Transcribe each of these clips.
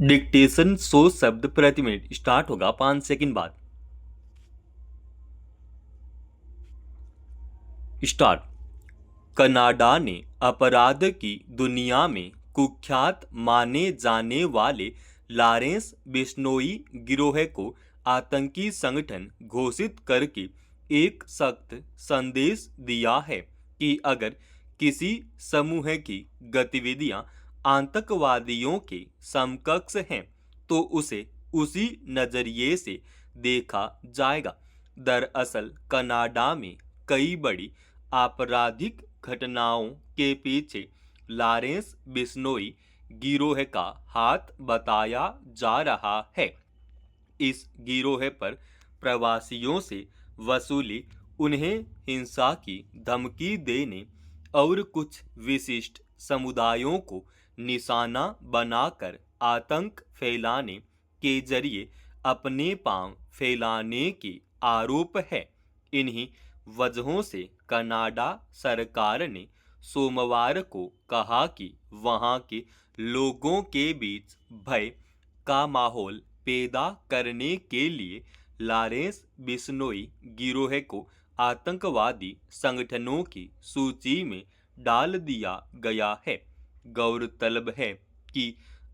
Dictation 100 शब्द प्रति minute start होगा 5 सेकंड बाद। स्टार्ट। कनाडा ने अपराध की दुनिया में कुख्यात माने जाने वाले लॉरेंस बिश्नोई गिरोह को आतंकी संगठन घोषित करके एक सख्त संदेश दिया है कि अगर किसी समूह की गतिविधियां आतंकवादियों के समकक्ष हैं तो उसे उसी नजरिए से देखा जाएगा। दरअसल कनाडा में कई बड़ी आपराधिक घटनाओं के पीछे लॉरेंस बिश्नोई गिरोह का हाथ बताया जा रहा है। इस गिरोह पर प्रवासियों से वसूली, उन्हें हिंसा की धमकी देने और कुछ विशिष्ट समुदायों को निशाना बनाकर आतंक फैलाने के जरिए अपने पांव फैलाने की आरोप है। इन्हीं वजहों से कनाडा सरकार ने सोमवार को कहा कि वहां के लोगों के बीच भय का माहौल पैदा करने के लिए लॉरेंस बिश्नोई गिरोह को आतंकवादी संगठनों की सूची में डाल दिया गया है। गौरतलब है कि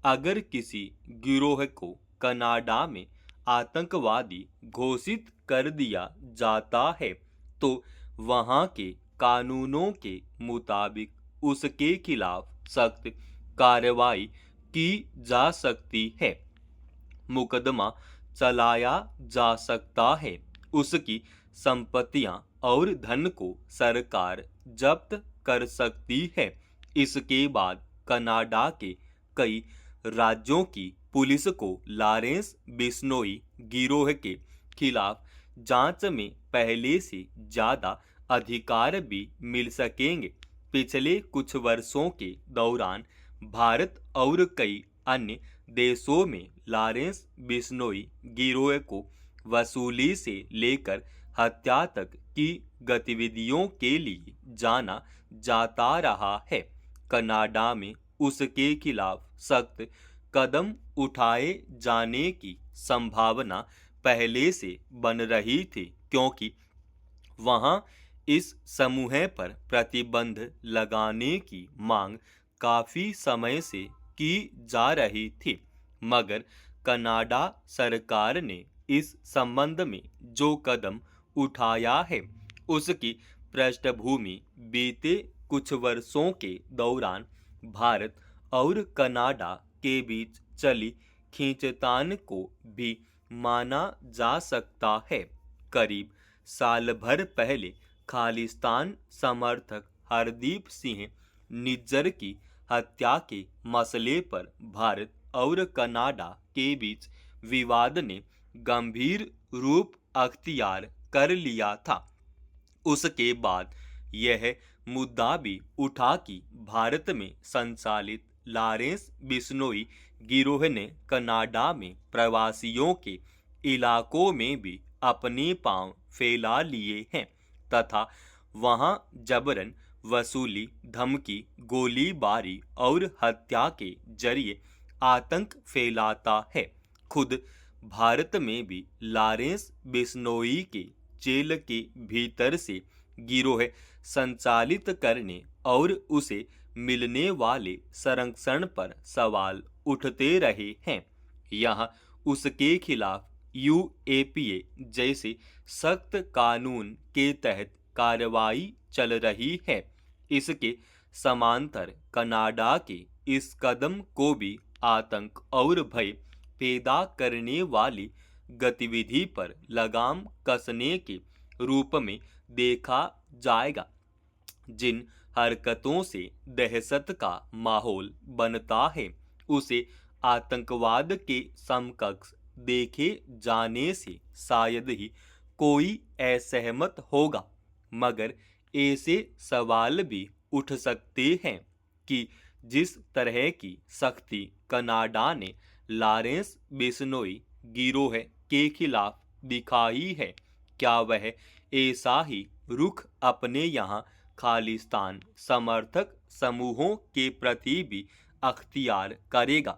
अगर किसी गिरोह को कनाडा में आतंकवादी घोषित कर दिया जाता है तो वहां के कानूनों के मुताबिक उसके खिलाफ सख्त कार्रवाई की जा सकती है, मुकदमा चलाया जा सकता है, उसकी संपत्तियां और धन को सरकार जब्त कर सकती है। इसके बाद कनाडा के कई राज्यों की पुलिस को लॉरेंस बिश्नोई गिरोह के खिलाफ जांच में पहले से ज्यादा अधिकार भी मिल सकेंगे। पिछले कुछ वर्षों के दौरान भारत और कई अन्य देशों में लॉरेंस बिश्नोई गिरोह को वसूली से लेकर हत्या तक की गतिविधियों के लिए जाना जाता रहा है। कनाडा में उसके खिलाफ सख्त कदम उठाए जाने की संभावना पहले से बन रही थी क्योंकि वहां इस समूह पर प्रतिबंध लगाने की मांग काफी समय से की जा रही थी, मगर कनाडा सरकार ने इस संबंध में जो कदम उठाया है उसकी पृष्ठभूमि बीते कुछ वर्षों के दौरान भारत और कनाडा के बीच चली खींचतान को भी माना जा सकता है। करीब साल भर पहले खालिस्तान समर्थक हरदीप सिंह निज्जर की हत्या के मसले पर भारत और कनाडा के बीच विवाद ने गंभीर रूप अख्तियार कर लिया था। उसके बाद यह मुद्दा भी उठा कि भारत में संचालित लॉरेंस बिश्नोई गिरोह ने कनाडा में प्रवासियों के इलाकों में भी अपने पांव फैला लिए हैं तथा वहां जबरन वसूली, धमकी, गोलीबारी और हत्या के जरिए आतंक फैलाता है। खुद भारत में भी लॉरेंस बिश्नोई के जेल के भीतर से गिरोह संचालित करने और उसे मिलने वाले संरक्षण पर सवाल उठते रहे हैं। यहाँ उसके खिलाफ यूएपीए जैसे सख्त कानून के तहत कार्रवाई चल रही है। इसके समांतर कनाडा के इस कदम को भी आतंक और भय पैदा करने वाली गतिविधि पर लगाम कसने के रूप में देखा जाएगा। जिन हरकतों से दहशत का माहौल बनता है उसे आतंकवाद के समकक्ष देखे जाने से शायद ही कोई असहमत होगा, मगर ऐसे सवाल भी उठ सकते हैं कि जिस तरह की सख्ती कनाडा ने लॉरेंस बिश्नोई गिरोह के खिलाफ दिखाई है, क्या वह ऐसा ही रुख अपने यहाँ खालिस्तान समर्थक समूहों के प्रति भी अख्तियार करेगा।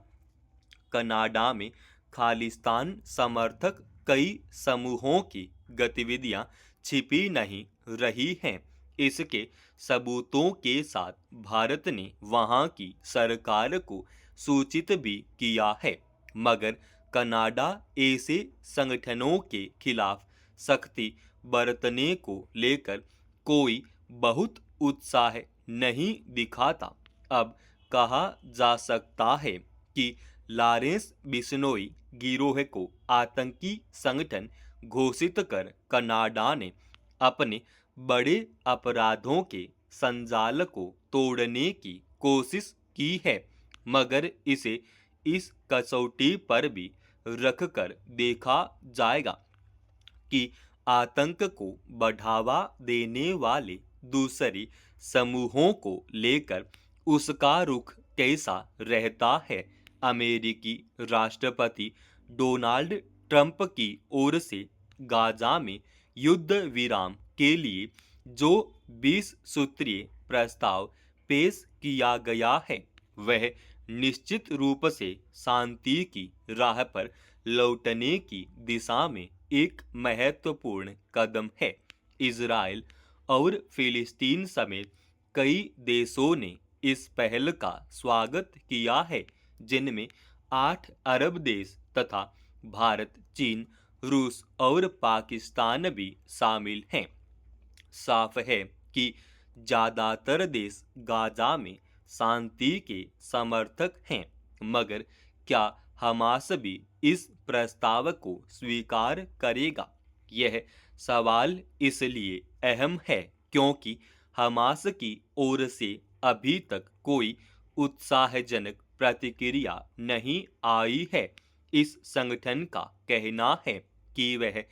कनाडा में खालिस्तान समर्थक कई समूहों की गतिविधियां छिपी नहीं रही हैं। इसके सबूतों के साथ भारत ने वहां की सरकार को सूचित भी किया है, मगर कनाडा ऐसे संगठनों के खिलाफ सख्ती बरतने को लेकर कोई बहुत उत्साह नहीं दिखाता। अब कहा जा सकता है कि लॉरेंस बिश्नोई गिरोह को आतंकी संगठन घोषित कर कनाडा ने अपने बड़े अपराधों के संजाल को तोड़ने की कोशिश की है, मगर इसे इस कसौटी पर भी रखकर देखा जाएगा कि आतंक को बढ़ावा देने वाले दूसरे समूहों को लेकर उसका रुख कैसा रहता है। अमेरिकी राष्ट्रपति डोनाल्ड ट्रंप की ओर से गाजा में युद्ध विराम के लिए जो 20 सूत्रीय प्रस्ताव पेश किया गया है, वह निश्चित रूप से शांति की राह पर लौटने की दिशा में एक महत्वपूर्ण कदम है। इजराइल और फिलिस्तीन समेत कई देशों ने इस पहल का स्वागत किया है, जिनमें 8 अरब देश तथा भारत, चीन, रूस और पाकिस्तान भी शामिल हैं। साफ है कि ज्यादातर देश गाजा में शांति के समर्थक हैं, मगर क्या हमास भी इस प्रस्ताव को स्वीकार करेगा? यह सवाल इसलिए अहम है क्योंकि हमास की ओर से अभी तक कोई उत्साहजनक प्रतिक्रिया नहीं आई है। इस संगठन का कहना है कि वह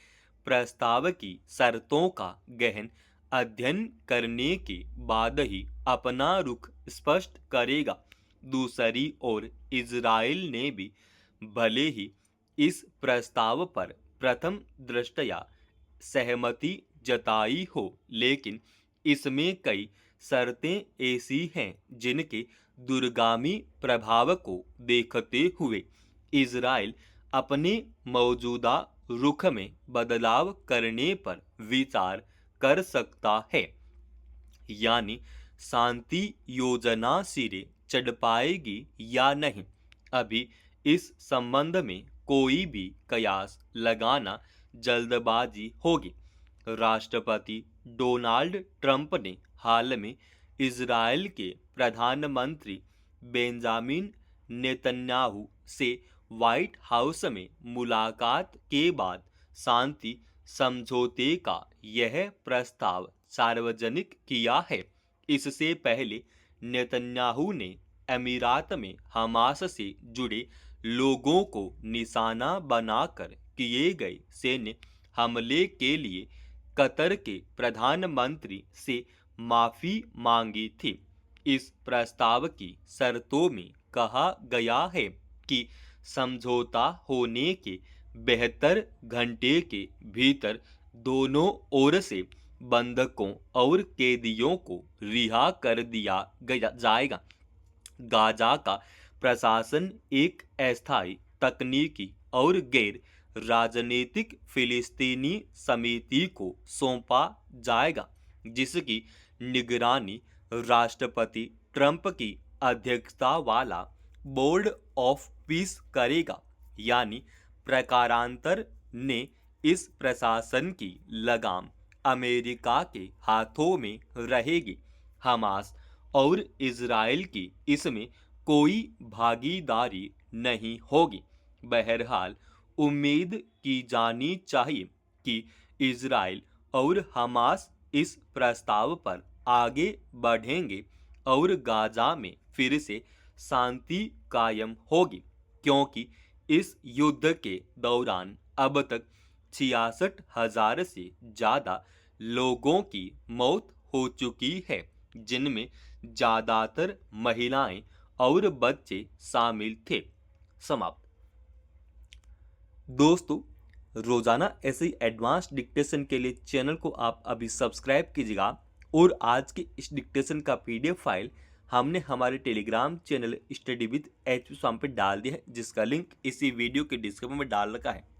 प्रस्ताव की शर्तों का गहन अध्ययन करने के बाद ही अपना रुख स्पष्ट करेगा। दूसरी ओर इजराइल ने भी भले ही इस प्रस्ताव पर प्रथम दृष्टया सहमति जताई हो, लेकिन इसमें कई शर्तें ऐसी हैं जिनके दूरगामी प्रभाव को देखते हुए इजराइल अपने मौजूदा रुख में बदलाव करने पर विचार कर सकता है। यानी शांति योजना सिरे चढ़ पाएगी या नहीं, अभी इस संबंध में कोई भी कयास लगाना जल्दबाजी होगी। राष्ट्रपति डोनाल्ड ट्रंप ने हाल में इजराइल के प्रधानमंत्री बेंजामिन नेतन्याहू से व्हाइट हाउस में मुलाकात के बाद शांति समझौते का यह प्रस्ताव सार्वजनिक किया है। इससे पहले नेतन्याहू ने अमीरात में हमास से जुड़े लोगों को निशाना बनाकर किए गए सैन्य हमले के लिए कतर के प्रधानमंत्री से माफी मांगी थी। इस प्रस्ताव की शर्तों में कहा गया है कि समझौता होने के 72 घंटे के भीतर दोनों ओर से बंधकों और कैदियों को रिहा कर दिया जाएगा। गाजा का प्रशासन एक अस्थायी तकनीकी और गैर राजनीतिक फिलिस्तीनी समिति को सौंपा जाएगा, जिसकी निगरानी राष्ट्रपति ट्रंप की अध्यक्षता वाला बोर्ड ऑफ पीस करेगा। यानी प्रकारांतर ने इस प्रशासन की लगाम अमेरिका के हाथों में रहेगी। हमास और इजराइल की इसमें कोई भागीदारी नहीं होगी। बहरहाल उम्मीद की जानी चाहिए कि इजराइल और हमास इस प्रस्ताव पर आगे बढ़ेंगे और गाजा में फिर से शांति कायम होगी, क्योंकि इस युद्ध के दौरान अब तक 66,000 से ज़्यादा लोगों की मौत हो चुकी है, जिनमें ज़्यादातर महिलाएं और बच्चे शामिल थे। समाप्त। दोस्तों, रोजाना ऐसे ही एडवांस डिक्टेशन के लिए चैनल को आप अभी सब्सक्राइब कीजिएगा और आज के इस डिक्टेशन का PDF फाइल हमने हमारे Telegram channel study with H Swami पे डाल दिया है, जिसका लिंक इसी वीडियो के डिस्क्रिप्शन में डाल रखा है।